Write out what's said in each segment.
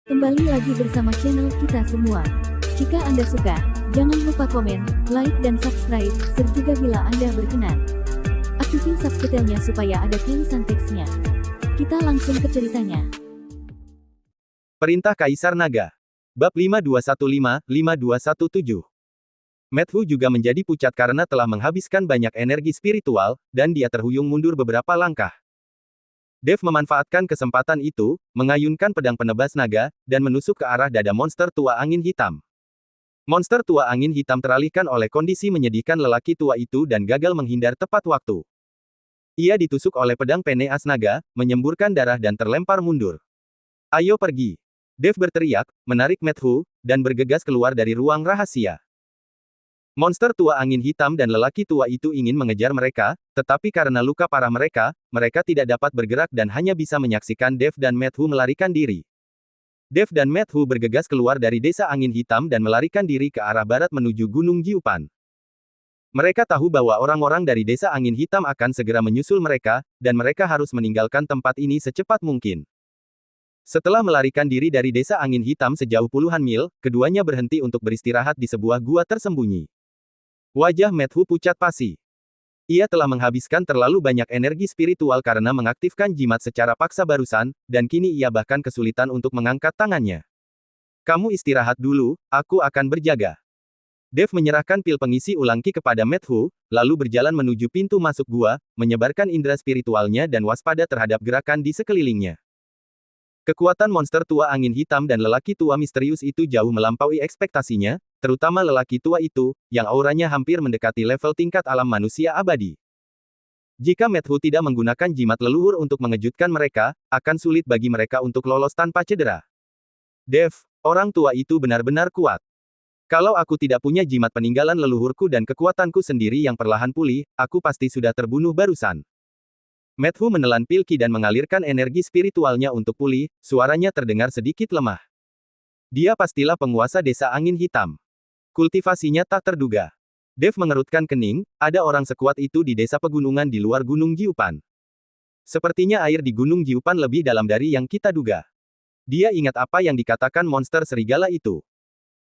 Kembali lagi bersama channel kita semua. Jika Anda suka, jangan lupa komen, like dan subscribe, juga bila Anda berkenan. Aktifin subtitlenya supaya ada tulisan teksnya. Kita langsung ke ceritanya. Perintah Kaisar Naga. Bab 5215-5217. Methu juga menjadi pucat karena telah menghabiskan banyak energi spiritual, dan dia terhuyung mundur beberapa langkah. Dev memanfaatkan kesempatan itu, mengayunkan pedang penebas naga, dan menusuk ke arah dada monster tua angin hitam. Monster tua angin hitam teralihkan oleh kondisi menyedihkan lelaki tua itu dan gagal menghindar tepat waktu. Ia ditusuk oleh pedang Peneas naga, menyemburkan darah dan terlempar mundur. "Ayo pergi!" Dev berteriak, menarik Methu, dan bergegas keluar dari ruang rahasia. Monster tua angin hitam dan lelaki tua itu ingin mengejar mereka, tetapi karena luka parah mereka tidak dapat bergerak dan hanya bisa menyaksikan Dev dan Methu melarikan diri. Dev dan Methu bergegas keluar dari desa angin hitam dan melarikan diri ke arah barat menuju Gunung Jiupan. Mereka tahu bahwa orang-orang dari desa angin hitam akan segera menyusul mereka, dan mereka harus meninggalkan tempat ini secepat mungkin. Setelah melarikan diri dari desa angin hitam sejauh puluhan mil, keduanya berhenti untuk beristirahat di sebuah gua tersembunyi. Wajah Methu pucat pasi. Ia telah menghabiskan terlalu banyak energi spiritual karena mengaktifkan jimat secara paksa barusan, dan kini ia bahkan kesulitan untuk mengangkat tangannya. "Kamu istirahat dulu, aku akan berjaga." Dev menyerahkan pil pengisi ulang ki kepada Methu, lalu berjalan menuju pintu masuk gua, menyebarkan indera spiritualnya dan waspada terhadap gerakan di sekelilingnya. Kekuatan monster tua angin hitam dan lelaki tua misterius itu jauh melampaui ekspektasinya, terutama lelaki tua itu, yang auranya hampir mendekati level tingkat alam manusia abadi. Jika Methu tidak menggunakan jimat leluhur untuk mengejutkan mereka, akan sulit bagi mereka untuk lolos tanpa cedera. "Dev, orang tua itu benar-benar kuat. Kalau aku tidak punya jimat peninggalan leluhurku dan kekuatanku sendiri yang perlahan pulih, aku pasti sudah terbunuh barusan." Methu menelan pil ki dan mengalirkan energi spiritualnya untuk pulih, suaranya terdengar sedikit lemah. Dia pastilah penguasa desa angin hitam. Kultivasinya tak terduga. Dev mengerutkan kening, ada orang sekuat itu di desa pegunungan di luar Gunung Jiupan. Sepertinya air di Gunung Jiupan lebih dalam dari yang kita duga. Dia ingat apa yang dikatakan monster serigala itu.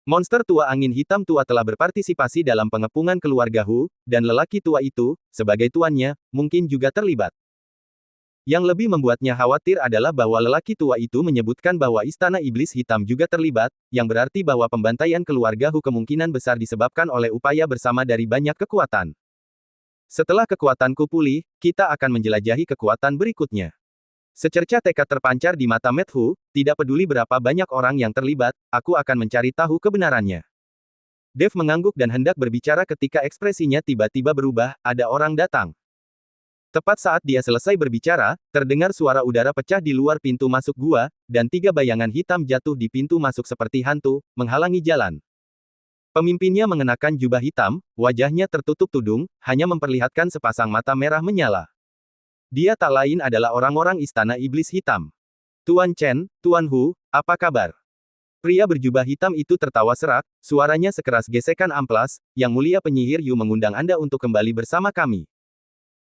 Monster tua angin hitam tua telah berpartisipasi dalam pengepungan keluarga Hu, dan lelaki tua itu, sebagai tuannya, mungkin juga terlibat. Yang lebih membuatnya khawatir adalah bahwa lelaki tua itu menyebutkan bahwa Istana Iblis Hitam juga terlibat, yang berarti bahwa pembantaian keluarga Hu kemungkinan besar disebabkan oleh upaya bersama dari banyak kekuatan. "Setelah kekuatanku pulih, kita akan menjelajahi kekuatan berikutnya." Secerca tekad terpancar di mata Methu, tidak peduli berapa banyak orang yang terlibat, aku akan mencari tahu kebenarannya. Dev mengangguk dan hendak berbicara ketika ekspresinya tiba-tiba berubah, ada orang datang. Tepat saat dia selesai berbicara, terdengar suara udara pecah di luar pintu masuk gua, dan 3 bayangan hitam jatuh di pintu masuk seperti hantu, menghalangi jalan. Pemimpinnya mengenakan jubah hitam, wajahnya tertutup tudung, hanya memperlihatkan sepasang mata merah menyala. Dia tak lain adalah orang-orang Istana Iblis Hitam. "Tuan Chen, Tuan Hu, apa kabar?" Pria berjubah hitam itu tertawa serak, suaranya sekeras gesekan amplas, "Yang mulia penyihir Yu mengundang Anda untuk kembali bersama kami."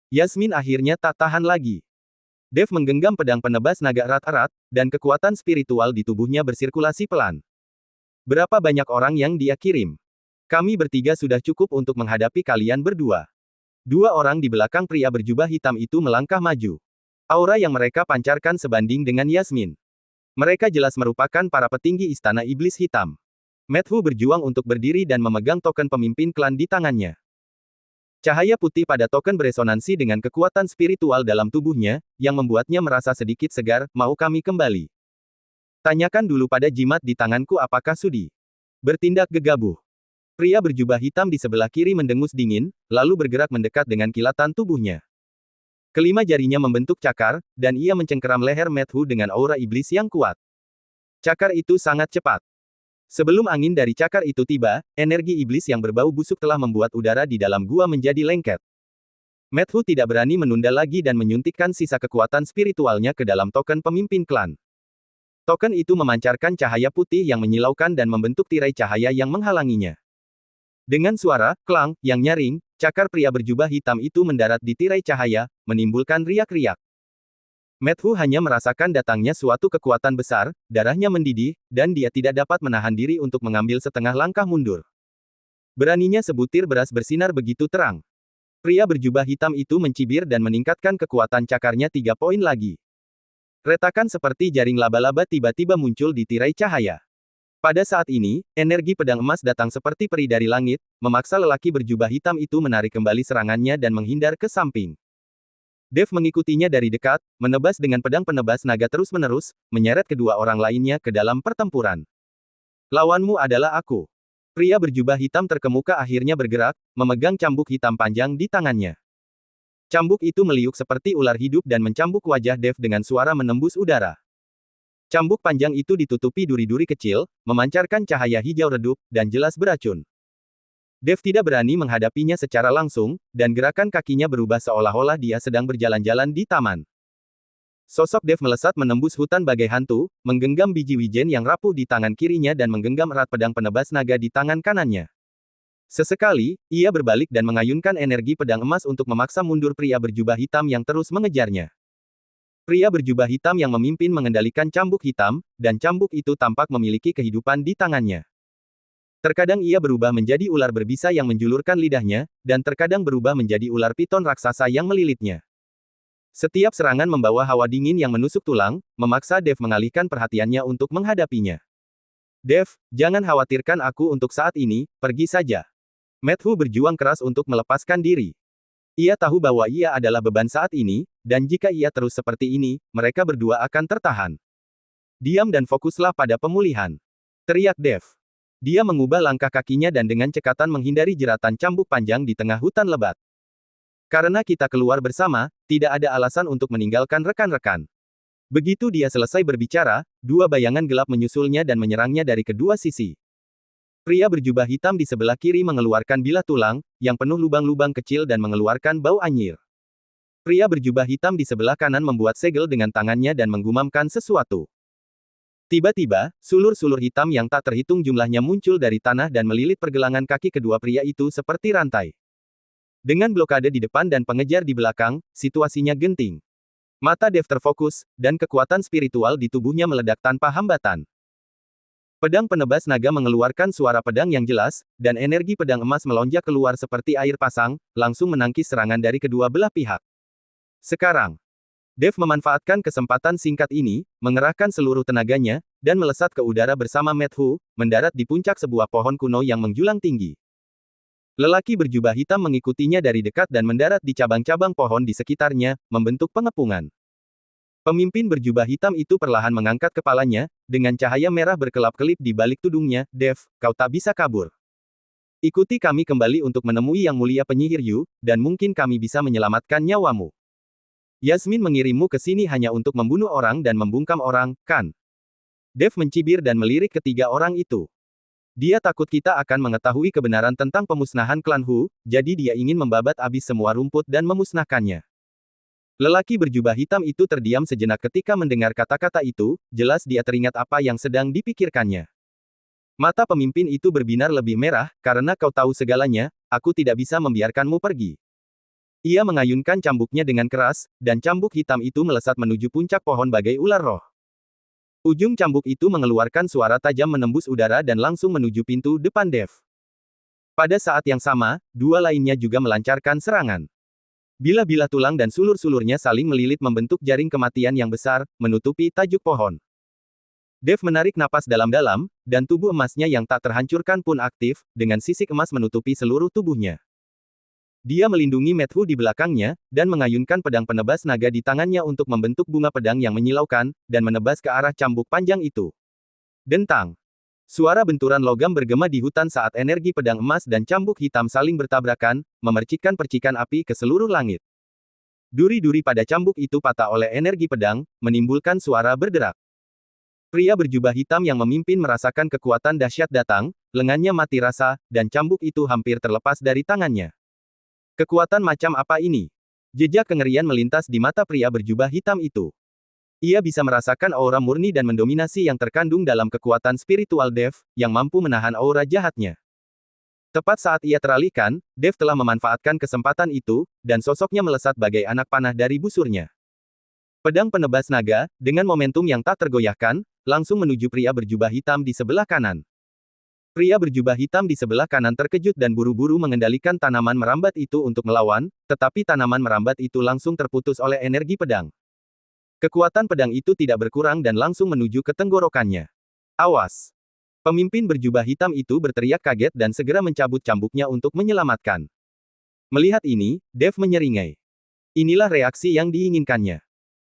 Yasmin akhirnya tak tahan lagi. Dev menggenggam pedang penebas naga erat-erat, dan kekuatan spiritual di tubuhnya bersirkulasi pelan. "Berapa banyak orang yang dia kirim? Kami bertiga sudah cukup untuk menghadapi kalian berdua." 2 orang di belakang pria berjubah hitam itu melangkah maju. Aura yang mereka pancarkan sebanding dengan Yasmin. Mereka jelas merupakan para petinggi Istana Iblis Hitam. Methu berjuang untuk berdiri dan memegang token pemimpin klan di tangannya. Cahaya putih pada token beresonansi dengan kekuatan spiritual dalam tubuhnya, yang membuatnya merasa sedikit segar. "Mau kami kembali? Tanyakan dulu pada jimat di tanganku apakah sudi bertindak gegabah." Pria berjubah hitam di sebelah kiri mendengus dingin, lalu bergerak mendekat dengan kilatan tubuhnya. Kelima jarinya membentuk cakar, dan ia mencengkeram leher Methu dengan aura iblis yang kuat. Cakar itu sangat cepat. Sebelum angin dari cakar itu tiba, energi iblis yang berbau busuk telah membuat udara di dalam gua menjadi lengket. Methu tidak berani menunda lagi dan menyuntikkan sisa kekuatan spiritualnya ke dalam token pemimpin klan. Token itu memancarkan cahaya putih yang menyilaukan dan membentuk tirai cahaya yang menghalanginya. Dengan suara klang yang nyaring, cakar pria berjubah hitam itu mendarat di tirai cahaya, menimbulkan riak-riak. Matthew hanya merasakan datangnya suatu kekuatan besar, darahnya mendidih, dan dia tidak dapat menahan diri untuk mengambil setengah langkah mundur. Beraninya sebutir beras bersinar begitu terang. Pria berjubah hitam itu mencibir dan meningkatkan kekuatan cakarnya 3 poin lagi. Retakan seperti jaring laba-laba tiba-tiba muncul di tirai cahaya. Pada saat ini, energi pedang emas datang seperti peri dari langit, memaksa lelaki berjubah hitam itu menarik kembali serangannya dan menghindar ke samping. Dev mengikutinya dari dekat, menebas dengan pedang penebas naga terus-menerus, menyeret kedua orang lainnya ke dalam pertempuran. Lawanmu adalah aku. Pria berjubah hitam terkemuka akhirnya bergerak, memegang cambuk hitam panjang di tangannya. Cambuk itu meliuk seperti ular hidup dan mencambuk wajah Dev dengan suara menembus udara. Cambuk panjang itu ditutupi duri-duri kecil, memancarkan cahaya hijau redup, dan jelas beracun. Dev tidak berani menghadapinya secara langsung, dan gerakan kakinya berubah seolah-olah dia sedang berjalan-jalan di taman. Sosok Dev melesat menembus hutan bagai hantu, menggenggam biji wijen yang rapuh di tangan kirinya dan menggenggam erat pedang penebas naga di tangan kanannya. Sesekali, ia berbalik dan mengayunkan energi pedang emas untuk memaksa mundur pria berjubah hitam yang terus mengejarnya. Pria berjubah hitam yang memimpin mengendalikan cambuk hitam, dan cambuk itu tampak memiliki kehidupan di tangannya. Terkadang ia berubah menjadi ular berbisa yang menjulurkan lidahnya, dan terkadang berubah menjadi ular piton raksasa yang melilitnya. Setiap serangan membawa hawa dingin yang menusuk tulang, memaksa Dev mengalihkan perhatiannya untuk menghadapinya. Dev, jangan khawatirkan aku untuk saat ini, pergi saja. Matthew berjuang keras untuk melepaskan diri. Ia tahu bahwa ia adalah beban saat ini, dan jika ia terus seperti ini, mereka berdua akan tertahan. Diam dan fokuslah pada pemulihan. Teriak Dev. Dia mengubah langkah kakinya dan dengan cekatan menghindari jeratan cambuk panjang di tengah hutan lebat. Karena kita keluar bersama, tidak ada alasan untuk meninggalkan rekan-rekan. Begitu dia selesai berbicara, 2 bayangan gelap menyusulnya dan menyerangnya dari kedua sisi. Pria berjubah hitam di sebelah kiri mengeluarkan bilah tulang, yang penuh lubang-lubang kecil dan mengeluarkan bau anyir. Pria berjubah hitam di sebelah kanan membuat segel dengan tangannya dan menggumamkan sesuatu. Tiba-tiba, sulur-sulur hitam yang tak terhitung jumlahnya muncul dari tanah dan melilit pergelangan kaki kedua pria itu seperti rantai. Dengan blokade di depan dan pengejar di belakang, situasinya genting. Mata Dev terfokus, dan kekuatan spiritual di tubuhnya meledak tanpa hambatan. Pedang penebas naga mengeluarkan suara pedang yang jelas, dan energi pedang emas melonjak keluar seperti air pasang, langsung menangkis serangan dari kedua belah pihak. Sekarang, Dev memanfaatkan kesempatan singkat ini, mengerahkan seluruh tenaganya, dan melesat ke udara bersama Matthew, mendarat di puncak sebuah pohon kuno yang menjulang tinggi. Lelaki berjubah hitam mengikutinya dari dekat dan mendarat di cabang-cabang pohon di sekitarnya, membentuk pengepungan. Pemimpin berjubah hitam itu perlahan mengangkat kepalanya, dengan cahaya merah berkelap-kelip di balik tudungnya. Dev, kau tak bisa kabur. Ikuti kami kembali untuk menemui Yang Mulia Penyihir Yu, dan mungkin kami bisa menyelamatkan nyawamu. Yasmin mengirimmu ke sini hanya untuk membunuh orang dan membungkam orang, kan? Dev mencibir dan melirik ketiga orang itu. Dia takut kita akan mengetahui kebenaran tentang pemusnahan klan Hu, jadi dia ingin membabat habis semua rumput dan memusnahkannya. Lelaki berjubah hitam itu terdiam sejenak ketika mendengar kata-kata itu, jelas dia teringat apa yang sedang dipikirkannya. Mata pemimpin itu berbinar lebih merah, karena kau tahu segalanya, aku tidak bisa membiarkanmu pergi. Ia mengayunkan cambuknya dengan keras, dan cambuk hitam itu melesat menuju puncak pohon bagai ular roh. Ujung cambuk itu mengeluarkan suara tajam menembus udara dan langsung menuju pintu depan Dev. Pada saat yang sama, 2 lainnya juga melancarkan serangan. Bilah-bilah tulang dan sulur-sulurnya saling melilit membentuk jaring kematian yang besar, menutupi tajuk pohon. Dev menarik napas dalam-dalam, dan tubuh emasnya yang tak terhancurkan pun aktif, dengan sisik emas menutupi seluruh tubuhnya. Dia melindungi Matthew di belakangnya, dan mengayunkan pedang penebas naga di tangannya untuk membentuk bunga pedang yang menyilaukan, dan menebas ke arah cambuk panjang itu. Dentang. Suara benturan logam bergema di hutan saat energi pedang emas dan cambuk hitam saling bertabrakan, memercikkan percikan api ke seluruh langit. Duri-duri pada cambuk itu patah oleh energi pedang, menimbulkan suara berderak. Pria berjubah hitam yang memimpin merasakan kekuatan dahsyat datang, lengannya mati rasa, dan cambuk itu hampir terlepas dari tangannya. Kekuatan macam apa ini? Jejak kengerian melintas di mata pria berjubah hitam itu. Ia bisa merasakan aura murni dan mendominasi yang terkandung dalam kekuatan spiritual Dev, yang mampu menahan aura jahatnya. Tepat saat ia teralihkan, Dev telah memanfaatkan kesempatan itu, dan sosoknya melesat bagai anak panah dari busurnya. Pedang penebas naga, dengan momentum yang tak tergoyahkan, langsung menuju pria berjubah hitam di sebelah kanan. Pria berjubah hitam di sebelah kanan terkejut dan buru-buru mengendalikan tanaman merambat itu untuk melawan, tetapi tanaman merambat itu langsung terputus oleh energi pedang. Kekuatan pedang itu tidak berkurang dan langsung menuju ke tenggorokannya. Awas! Pemimpin berjubah hitam itu berteriak kaget dan segera mencabut cambuknya untuk menyelamatkan. Melihat ini, Dev menyeringai. Inilah reaksi yang diinginkannya.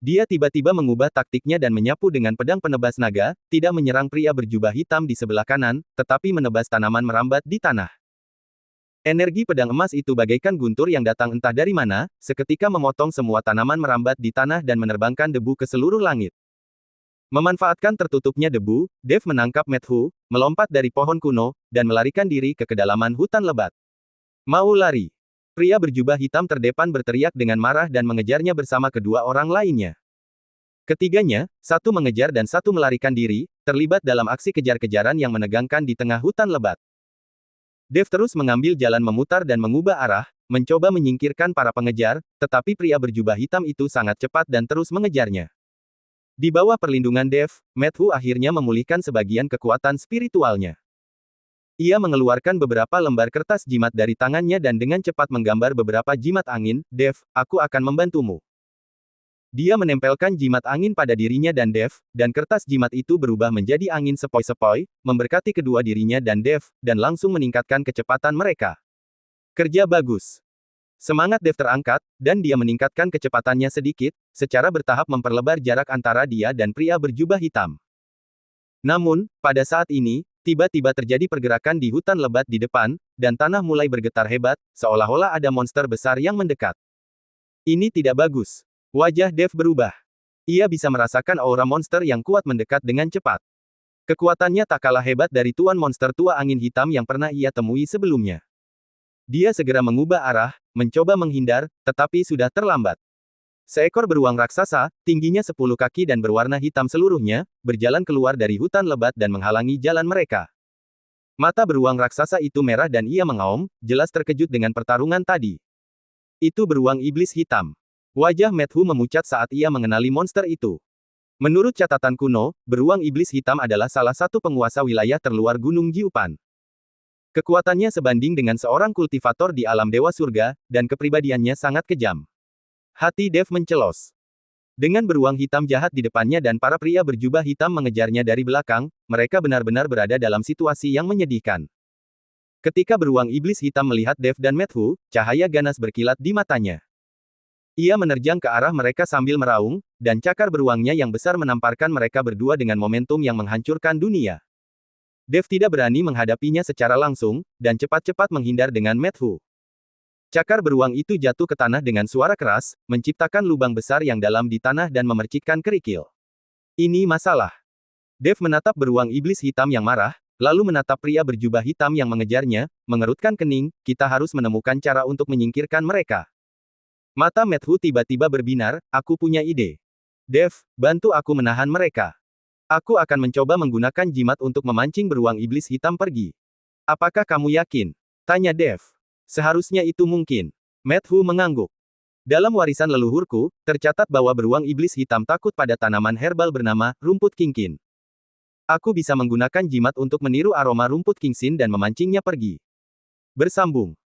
Dia tiba-tiba mengubah taktiknya dan menyapu dengan pedang penebas naga, tidak menyerang pria berjubah hitam di sebelah kanan, tetapi menebas tanaman merambat di tanah. Energi pedang emas itu bagaikan guntur yang datang entah dari mana, seketika memotong semua tanaman merambat di tanah dan menerbangkan debu ke seluruh langit. Memanfaatkan tertutupnya debu, Dev menangkap Matthew, melompat dari pohon kuno, dan melarikan diri ke kedalaman hutan lebat. Mau lari. Pria berjubah hitam terdepan berteriak dengan marah dan mengejarnya bersama kedua orang lainnya. Ketiganya, satu mengejar dan satu melarikan diri, terlibat dalam aksi kejar-kejaran yang menegangkan di tengah hutan lebat. Dev terus mengambil jalan memutar dan mengubah arah, mencoba menyingkirkan para pengejar, tetapi pria berjubah hitam itu sangat cepat dan terus mengejarnya. Di bawah perlindungan Dev, Matthew akhirnya memulihkan sebagian kekuatan spiritualnya. Ia mengeluarkan beberapa lembar kertas jimat dari tangannya dan dengan cepat menggambar beberapa jimat angin. Dev, aku akan membantumu. Dia menempelkan jimat angin pada dirinya dan Dev, dan kertas jimat itu berubah menjadi angin sepoi-sepoi, memberkati kedua dirinya dan Dev, dan langsung meningkatkan kecepatan mereka. Kerja bagus. Semangat Dev terangkat, dan dia meningkatkan kecepatannya sedikit, secara bertahap memperlebar jarak antara dia dan pria berjubah hitam. Namun, pada saat ini, tiba-tiba terjadi pergerakan di hutan lebat di depan, dan tanah mulai bergetar hebat, seolah-olah ada monster besar yang mendekat. Ini tidak bagus. Wajah Dev berubah. Ia bisa merasakan aura monster yang kuat mendekat dengan cepat. Kekuatannya tak kalah hebat dari tuan monster tua angin hitam yang pernah ia temui sebelumnya. Dia segera mengubah arah, mencoba menghindar, tetapi sudah terlambat. Seekor beruang raksasa, tingginya 10 kaki dan berwarna hitam seluruhnya, berjalan keluar dari hutan lebat dan menghalangi jalan mereka. Mata beruang raksasa itu merah dan ia mengaum, jelas terkejut dengan pertarungan tadi. Itu beruang iblis hitam. Wajah Matthew memucat saat ia mengenali monster itu. Menurut catatan kuno, beruang iblis hitam adalah salah satu penguasa wilayah terluar Gunung Jiupan. Kekuatannya sebanding dengan seorang kultivator di alam dewa surga, dan kepribadiannya sangat kejam. Hati Dev mencelos. Dengan beruang hitam jahat di depannya dan para pria berjubah hitam mengejarnya dari belakang, mereka benar-benar berada dalam situasi yang menyedihkan. Ketika beruang iblis hitam melihat Dev dan Matthew, cahaya ganas berkilat di matanya. Ia menerjang ke arah mereka sambil meraung, dan cakar beruangnya yang besar menamparkan mereka berdua dengan momentum yang menghancurkan dunia. Dev tidak berani menghadapinya secara langsung, dan cepat-cepat menghindar dengan Matthew. Cakar beruang itu jatuh ke tanah dengan suara keras, menciptakan lubang besar yang dalam di tanah dan memercikkan kerikil. Ini masalah. Dev menatap beruang iblis hitam yang marah, lalu menatap pria berjubah hitam yang mengejarnya, mengerutkan kening, kita harus menemukan cara untuk menyingkirkan mereka. Mata Matthew tiba-tiba berbinar, aku punya ide. Dev, bantu aku menahan mereka. Aku akan mencoba menggunakan jimat untuk memancing beruang iblis hitam pergi. Apakah kamu yakin? Tanya Dev. Seharusnya itu mungkin. Matthew mengangguk. Dalam warisan leluhurku, tercatat bahwa beruang iblis hitam takut pada tanaman herbal bernama rumput kingkin. Aku bisa menggunakan jimat untuk meniru aroma rumput kingsin dan memancingnya pergi. Bersambung.